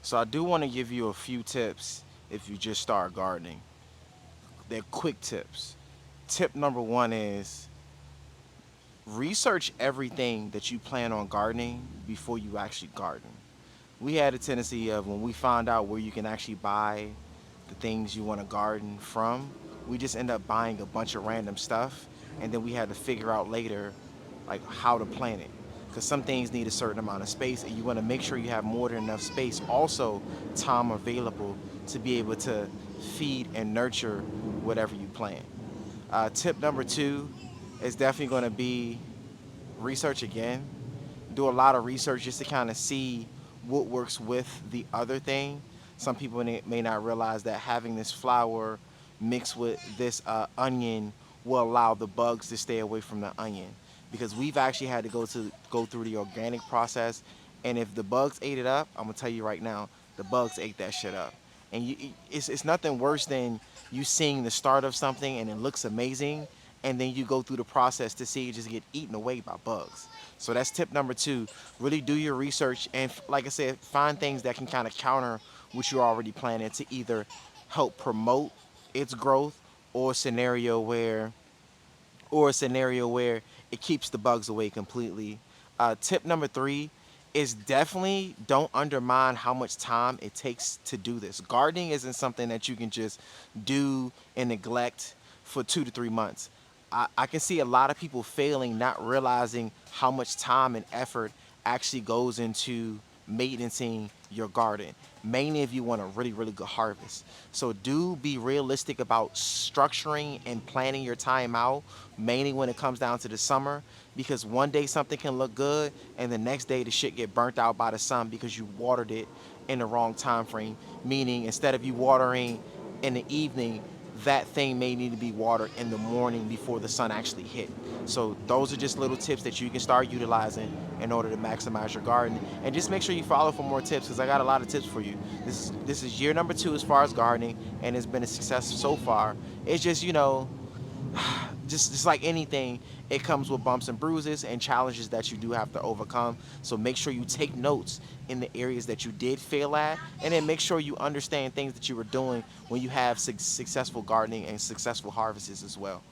So I do want to give you a few tips if you just start gardening. They're quick tips. Tip number one is research everything that you plan on gardening before you actually garden. We had a tendency of when we found out where you can actually buy the things you want to garden from, we just end up buying a bunch of random stuff, and then we had to figure out later like how to plant it. Because some things need a certain amount of space, and you want to make sure you have more than enough space, also time available to be able to feed and nurture whatever you plant. Tip number two is definitely going to be research again. Do a lot of research just to kind of see what works with the other thing. Some people may not realize that having this flour mixed with this onion will allow the bugs to stay away from the onion, because we've actually had to go through the organic process, and if the bugs ate it up, I'm gonna tell you right now, the bugs ate that shit up. And it's nothing worse than you seeing the start of something and it looks amazing, and then you go through the process to see it just get eaten away by bugs. So that's tip number two. Really do your research and, like I said, find things that can kind of counter what you're already planning to either help promote its growth, or a scenario where it keeps the bugs away completely. Tip number three is definitely don't undermine how much time it takes to do this. Gardening isn't something that you can just do and neglect for 2 to 3 months. I can see a lot of people failing, not realizing how much time and effort actually goes into maintaining your garden, mainly if you want a really, really good harvest. So do be realistic about structuring and planning your time out, mainly when it comes down to the summer, because one day something can look good and the next day the shit get burnt out by the sun because you watered it in the wrong time frame. Meaning instead of you watering in the evening, that thing may need to be watered in the morning before the sun actually hit. So those are just little tips that you can start utilizing in order to maximize your garden. And just make sure you follow for more tips, because I got a lot of tips for you. This is year number two as far as gardening, and it's been a success so far. It's just, just like anything, it comes with bumps and bruises and challenges that you do have to overcome. So make sure you take notes in the areas that you did fail at, and then make sure you understand things that you were doing when you have successful gardening and successful harvests as well.